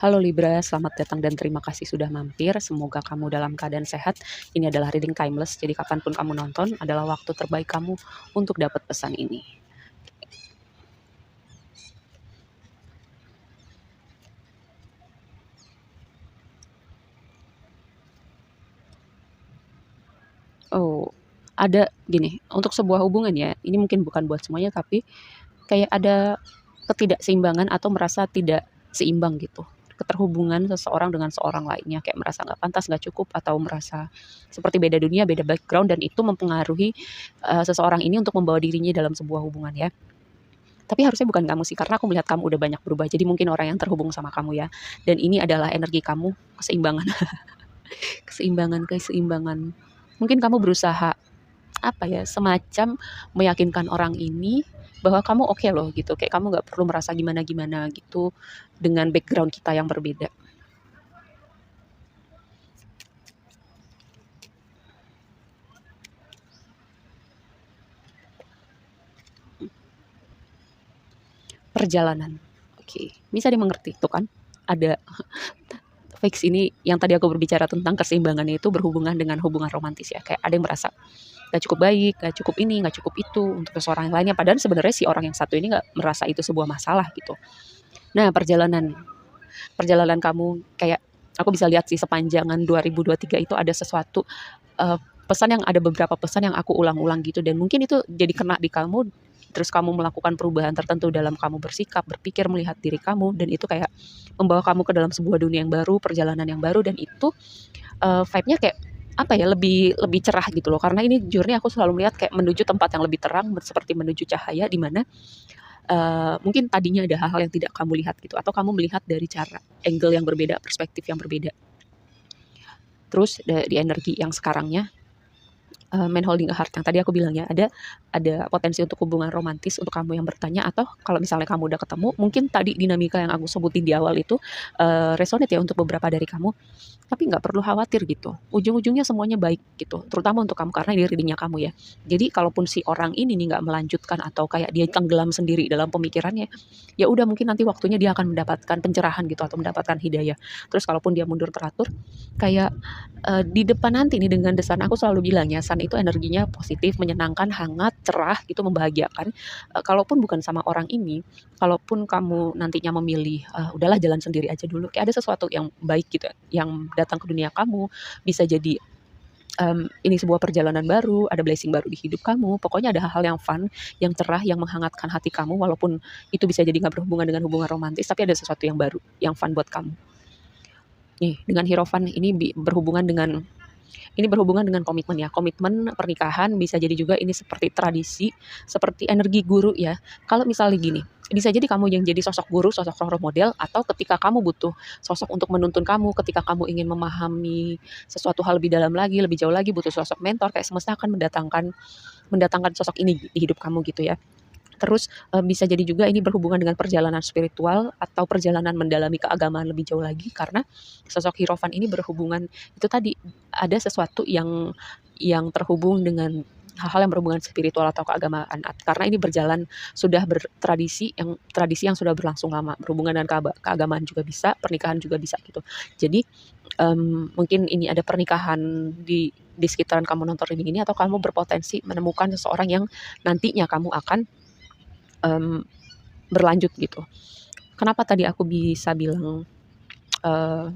Halo Libra, selamat datang dan terima kasih sudah mampir. Semoga kamu dalam keadaan sehat. Ini adalah reading timeless, jadi kapanpun kamu nonton adalah waktu terbaik kamu untuk dapat pesan ini. Oh, ada gini, untuk sebuah hubungan ya, ini mungkin bukan buat semuanya, tapi kayak ada ketidakseimbangan atau merasa tidak seimbang gitu. Keterhubungan seseorang dengan seorang lainnya, kayak merasa nggak pantas, nggak cukup, atau merasa seperti beda dunia, beda background, dan itu mempengaruhi seseorang ini untuk membawa dirinya dalam sebuah hubungan ya. Tapi harusnya bukan kamu sih, karena aku melihat kamu udah banyak berubah. Jadi mungkin orang yang terhubung sama kamu ya. Dan ini adalah energi kamu, keseimbangan, keseimbangan. Mungkin kamu berusaha apa ya, semacam meyakinkan orang ini bahwa kamu oke loh gitu. Kayak kamu nggak perlu merasa gimana-gimana gitu dengan background kita yang berbeda. Perjalanan. Oke, bisa dimengerti tuh kan? Ada fix ini yang tadi aku berbicara tentang keseimbangannya itu berhubungan dengan hubungan romantis ya. Kayak ada yang merasa nggak cukup baik, nggak cukup ini, nggak cukup itu untuk seseorang yang lainnya. Padahal sebenarnya si orang yang satu ini nggak merasa itu sebuah masalah gitu. Nah, perjalanan perjalanan kamu kayak aku bisa lihat sih sepanjangan 2023 itu ada sesuatu pesan yang ada beberapa pesan yang aku ulang-ulang gitu dan mungkin itu jadi kena di kamu terus kamu melakukan perubahan tertentu dalam kamu bersikap, berpikir, melihat diri kamu dan itu kayak membawa kamu ke dalam sebuah dunia yang baru, perjalanan yang baru dan itu vibe-nya kayak apa ya, lebih lebih cerah gitu loh. Karena ini journey aku selalu melihat kayak menuju tempat yang lebih terang seperti menuju cahaya di mana mungkin tadinya ada hal-hal yang tidak kamu lihat gitu atau kamu melihat dari cara angle yang berbeda, perspektif yang berbeda. Terus di energi yang sekarangnya man holding a heart yang tadi aku bilang ya, ada potensi untuk hubungan romantis untuk kamu yang bertanya atau kalau misalnya kamu udah ketemu, mungkin tadi dinamika yang aku sebutin di awal itu resonate ya untuk beberapa dari kamu. Tapi nggak perlu khawatir gitu, ujung-ujungnya semuanya baik gitu, terutama untuk kamu karena ini reading kamu ya. Jadi kalaupun si orang ini nih nggak melanjutkan atau kayak dia tenggelam sendiri dalam pemikirannya, ya udah mungkin nanti waktunya dia akan mendapatkan pencerahan gitu atau mendapatkan hidayah. Terus kalaupun dia mundur teratur, kayak di depan nanti nih dengan The Sun, aku selalu bilang ya, Sun itu energinya positif, menyenangkan, hangat, cerah, gitu, membahagiakan. Kalaupun bukan sama orang ini, kalaupun kamu nantinya memilih, udahlah jalan sendiri aja dulu, kayak ada sesuatu yang baik gitu, yang datang ke dunia kamu, bisa jadi ini sebuah perjalanan baru, ada blessing baru di hidup kamu, pokoknya ada hal-hal yang fun, yang cerah, yang menghangatkan hati kamu, walaupun itu bisa jadi nggak berhubungan dengan hubungan romantis, tapi ada sesuatu yang baru, yang fun buat kamu. Nih, dengan Hierophant ini berhubungan dengan komitmen ya. Komitmen pernikahan bisa jadi juga ini seperti tradisi, seperti energi guru ya. Kalau misalnya gini, bisa jadi kamu yang jadi sosok guru, sosok role model, atau ketika kamu butuh sosok untuk menuntun kamu, ketika kamu ingin memahami sesuatu hal lebih dalam lagi, lebih jauh lagi, butuh sosok mentor, kayak semesta akan mendatangkan mendatangkan sosok ini di hidup kamu gitu ya. Terus, bisa jadi juga ini berhubungan dengan perjalanan spiritual atau perjalanan mendalami keagamaan lebih jauh lagi karena sosok Hierophant ini berhubungan itu tadi, ada sesuatu yang terhubung dengan hal-hal yang berhubungan spiritual atau keagamaan. Karena ini berjalan sudah tradisi yang sudah berlangsung lama, berhubungan dengan keagamaan juga bisa, pernikahan juga bisa gitu. Jadi, mungkin ini ada pernikahan di sekitaran kamu nonton ini atau kamu berpotensi menemukan seseorang yang nantinya kamu akan mmm, berlanjut gitu. Kenapa tadi aku bisa bilang, eee,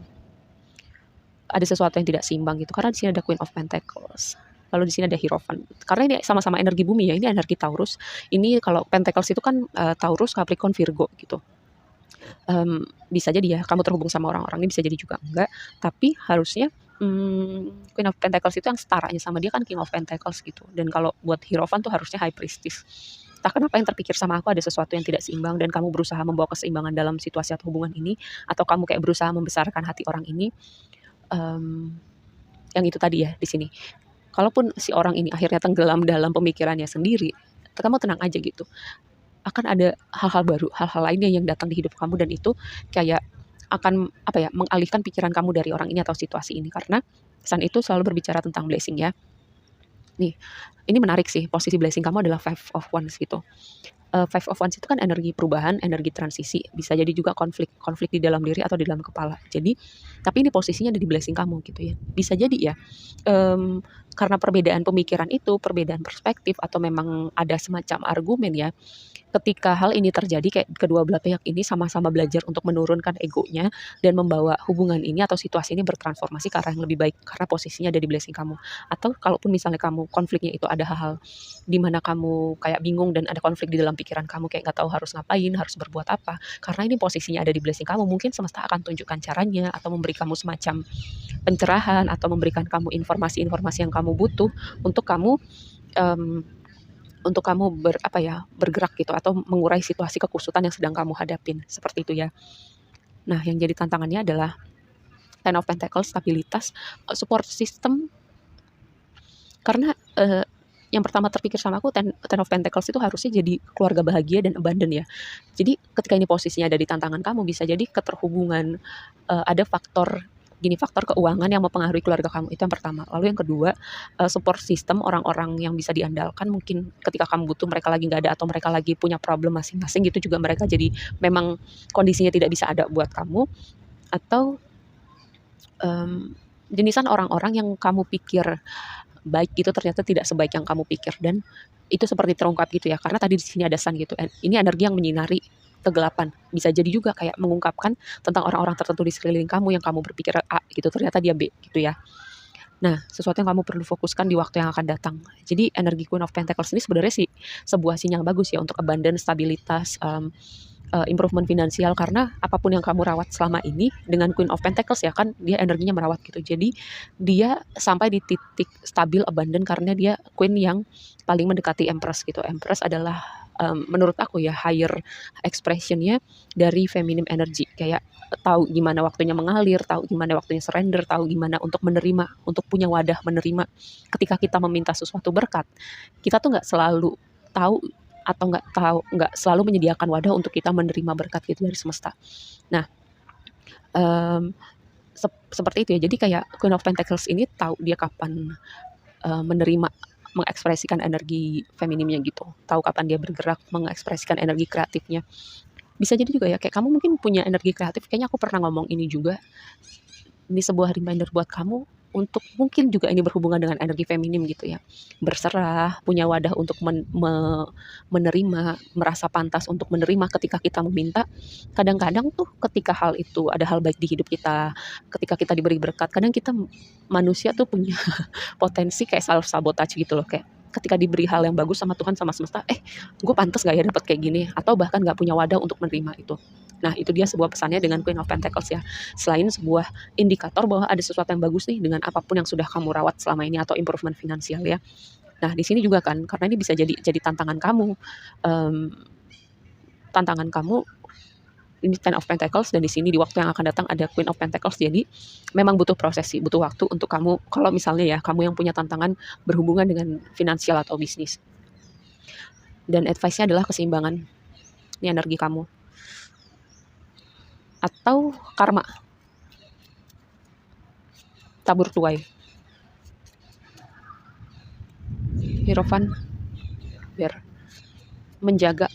ada sesuatu yang tidak seimbang gitu, karena di sini ada Queen of Pentacles, lalu di sini ada Hierophant. Karena ini sama-sama energi bumi ya, ini energi Taurus. Ini kalau Pentacles itu kan, Taurus, Capricorn, Virgo gitu. Bisa jadi ya kamu terhubung sama orang-orang ini, bisa jadi juga enggak, tapi harusnya, Queen of Pentacles itu yang setaranya sama dia kan King of Pentacles gitu, dan kalau buat Hierophant tuh harusnya High Priestess. Entah kenapa yang terpikir sama aku ada sesuatu yang tidak seimbang dan kamu berusaha membawa keseimbangan dalam situasi atau hubungan ini, atau kamu kayak berusaha membesarkan hati orang ini, mmm, yang itu tadi ya di sini. Kalaupun si orang ini akhirnya tenggelam dalam pemikirannya sendiri, kamu tenang aja gitu. Akan ada hal-hal baru, hal-hal lainnya yang datang di hidup kamu dan itu kayak akan apa ya, mengalihkan pikiran kamu dari orang ini atau situasi ini karena Sun itu selalu berbicara tentang blessing ya. Nih, ini menarik sih, posisi blessing kamu adalah Five of Wands gitu. Five of Wands itu kan energi perubahan, energi transisi, bisa jadi juga konflik di dalam diri atau di dalam kepala. Jadi, tapi ini posisinya ada di blessing kamu gitu ya. Bisa jadi ya, karena perbedaan pemikiran itu, perbedaan perspektif atau memang ada semacam argumen ya, ketika hal ini terjadi kayak kedua belah pihak ini sama-sama belajar untuk menurunkan egonya dan membawa hubungan ini atau situasi ini bertransformasi ke arah yang lebih baik karena posisinya ada di blessing kamu. Atau kalaupun misalnya kamu konfliknya itu ada hal-hal di mana kamu kayak bingung dan ada konflik di dalam pikiran kamu kayak nggak tahu harus ngapain, harus berbuat apa. Karena ini posisinya ada di blessing kamu, mungkin semesta akan tunjukkan caranya atau memberi kamu semacam pencerahan atau memberikan kamu informasi-informasi yang kamu butuh untuk kamu em, bergerak gitu atau mengurai situasi kekusutan yang sedang kamu hadapin, seperti itu ya. Nah, yang jadi tantangannya adalah Ten of Pentacles, stabilitas, support system, karena yang pertama terpikir sama aku Ten of Pentacles itu harusnya jadi keluarga bahagia dan abundant ya. Jadi ketika ini posisinya ada di tantangan kamu, bisa jadi keterhubungan, ada faktor keuangan yang mempengaruhi keluarga kamu, itu yang pertama. Lalu yang kedua, support system, orang-orang yang bisa diandalkan mungkin ketika kamu butuh mereka lagi nggak ada atau mereka lagi punya problem masing-masing gitu juga mereka jadi memang kondisinya tidak bisa ada buat kamu. Atau jenisan orang-orang yang kamu pikir baik gitu ternyata tidak sebaik yang kamu pikir dan itu seperti terungkap gitu ya, karena tadi di sini ada sun gitu, ini energi yang menyinari kegelapan. Bisa jadi juga kayak mengungkapkan tentang orang-orang tertentu di sekeliling kamu yang kamu berpikir A gitu, ternyata dia B gitu ya. Nah, sesuatu yang kamu perlu fokuskan di waktu yang akan datang. Jadi energi Queen of Pentacles ini sebenarnya sih sebuah sinyal bagus ya untuk abundance, stabilitas, improvement finansial karena apapun yang kamu rawat selama ini dengan Queen of Pentacles ya kan dia energinya merawat gitu. Jadi dia sampai di titik stabil abundant karena dia Queen yang paling mendekati Empress gitu. Empress adalah menurut aku ya higher expressionnya dari feminine energy, kayak tahu gimana waktunya mengalir, tahu gimana waktunya surrender, tahu gimana untuk menerima, untuk punya wadah menerima. Ketika kita meminta sesuatu berkat, kita tuh nggak selalu tahu atau nggak selalu menyediakan wadah untuk kita menerima berkat gitu dari semesta. Nah, seperti itu ya. Jadi kayak Queen of Pentacles ini tahu dia kapan menerima, mengekspresikan energi feminimnya gitu. Tahu kapan dia bergerak, mengekspresikan energi kreatifnya. Bisa jadi juga ya kayak kamu mungkin punya energi kreatif, kayaknya aku pernah ngomong ini juga. Ini sebuah reminder buat kamu untuk mungkin juga ini berhubungan dengan energi feminim gitu ya. Berserah, punya wadah untuk menerima, merasa pantas untuk menerima ketika kita meminta. Kadang-kadang tuh ketika hal itu ada hal baik di hidup kita, ketika kita diberi berkat, kadang kita manusia tuh punya potensi kayak self sabotage gitu loh, kayak ketika diberi hal yang bagus sama Tuhan sama semesta, gue pantas gak ya dapat kayak gini, atau bahkan gak punya wadah untuk menerima itu. Nah itu dia sebuah pesannya dengan Queen of Pentacles ya, selain sebuah indikator bahwa ada sesuatu yang bagus nih dengan apapun yang sudah kamu rawat selama ini atau improvement finansial ya. Nah di sini juga kan karena ini bisa jadi tantangan kamu, tantangan kamu ini Ten of Pentacles dan di sini di waktu yang akan datang ada Queen of Pentacles. Jadi memang butuh proses sih, butuh waktu untuk kamu kalau misalnya ya kamu yang punya tantangan berhubungan dengan finansial atau bisnis. Dan advice-nya adalah keseimbangan. Ini energi kamu. Atau karma. Tabur tuai. Hierophant biar menjaga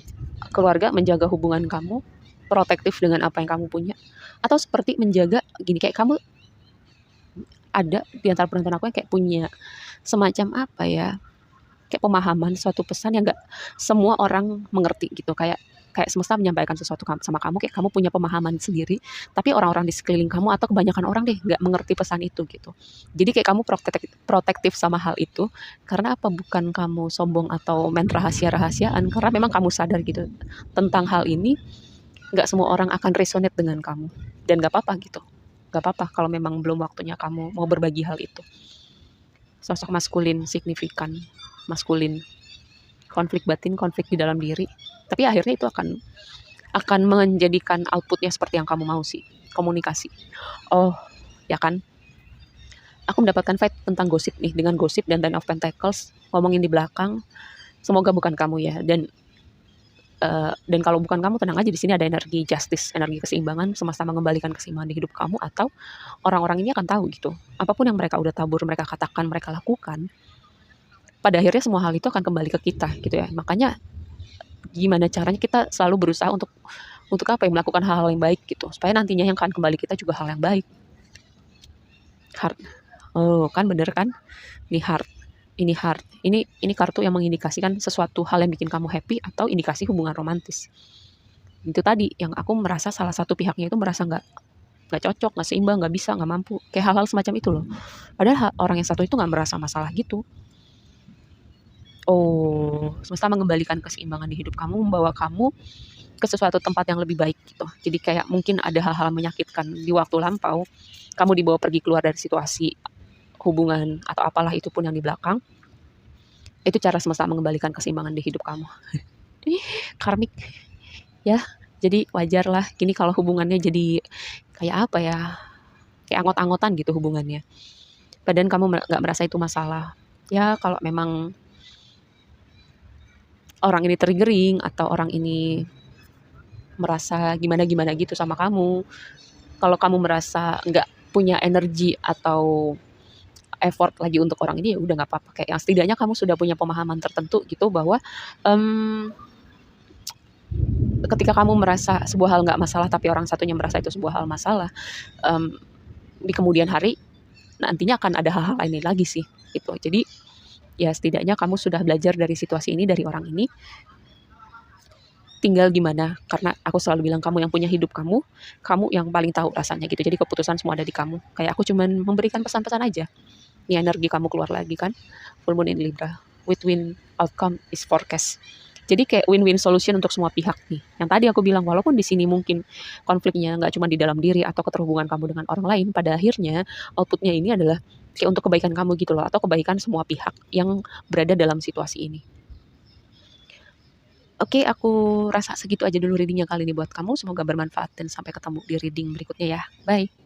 keluarga, menjaga hubungan kamu, protektif dengan apa yang kamu punya, atau seperti menjaga gini kayak kamu ada di antara penonton aku yang kayak punya semacam apa ya, kayak pemahaman suatu pesan yang nggak semua orang mengerti gitu, kayak semesta menyampaikan sesuatu sama kamu, kayak kamu punya pemahaman sendiri, tapi orang-orang di sekeliling kamu atau kebanyakan orang deh nggak mengerti pesan itu gitu. Jadi kayak kamu protektif sama hal itu, karena apa? Bukan kamu sombong atau main rahasia-rahasiaan, karena memang kamu sadar gitu tentang hal ini. Nggak semua orang akan resonate dengan kamu dan nggak apa-apa gitu, nggak apa-apa kalau memang belum waktunya kamu mau berbagi hal itu. Sosok maskulin signifikan, maskulin, konflik batin, konflik di dalam diri, tapi akhirnya itu akan menjadikan outputnya seperti yang kamu mau sih, komunikasi. Oh ya kan, aku mendapatkan fight tentang gosip nih, dengan gosip dan Ten of Pentacles ngomongin di belakang. Semoga bukan kamu ya, dan kalau bukan kamu tenang aja, di sini ada energi justice, energi keseimbangan, semesta mengembalikan keseimbangan di hidup kamu, atau orang-orang ini akan tahu gitu apapun yang mereka udah tabur, mereka katakan, mereka lakukan, pada akhirnya semua hal itu akan kembali ke kita gitu ya. Makanya gimana caranya kita selalu berusaha untuk apa ya, melakukan hal-hal yang baik gitu, supaya nantinya yang akan kembali kita juga hal yang baik. Heart. Oh, kan bener kan? Ini heart, ini heart. Ini kartu yang mengindikasikan sesuatu hal yang bikin kamu happy atau indikasi hubungan romantis. Itu tadi yang aku merasa salah satu pihaknya itu merasa nggak cocok, nggak seimbang, nggak bisa, nggak mampu. Kayak hal-hal semacam itu loh. Padahal orang yang satu itu nggak merasa masalah gitu. Oh, semesta mengembalikan keseimbangan di hidup kamu, membawa kamu ke sesuatu tempat yang lebih baik gitu. Jadi kayak mungkin ada hal-hal menyakitkan di waktu lampau, kamu dibawa pergi keluar dari situasi hubungan atau apalah itu pun yang di belakang. Itu cara semesta mengembalikan keseimbangan di hidup kamu. Karmik ya. Jadi wajar lah gini kalau hubungannya jadi kayak apa ya? Kayak anggot-anggotan gitu hubungannya. Padahal kamu nggak merasa itu masalah. Ya kalau memang orang ini triggering atau orang ini merasa gimana-gimana gitu sama kamu, kalau kamu merasa nggak punya energi atau effort lagi untuk orang ini, ya udah nggak apa-apa. Kayak yang setidaknya kamu sudah punya pemahaman tertentu gitu bahwa ketika kamu merasa sebuah hal nggak masalah tapi orang satunya merasa itu sebuah hal masalah, di kemudian hari nantinya akan ada hal-hal lain lagi sih gitu. Jadi ya setidaknya kamu sudah belajar dari situasi ini, dari orang ini. Tinggal gimana, karena aku selalu bilang kamu yang punya hidup kamu yang paling tahu rasanya gitu. Jadi keputusan semua ada di kamu. Kayak aku cuman memberikan pesan-pesan aja. Ini energi kamu keluar lagi kan. Full moon in Libra. Win-win outcome is forecast. Jadi kayak win-win solution untuk semua pihak nih. Yang tadi aku bilang walaupun di sini mungkin konfliknya nggak cuma di dalam diri atau keterhubungan kamu dengan orang lain, pada akhirnya outputnya ini adalah kayak untuk kebaikan kamu gitu loh, atau kebaikan semua pihak yang berada dalam situasi ini. Oke, aku rasa segitu aja dulu reading-nya kali ini buat kamu. Semoga bermanfaat dan sampai ketemu di reading berikutnya ya. Bye.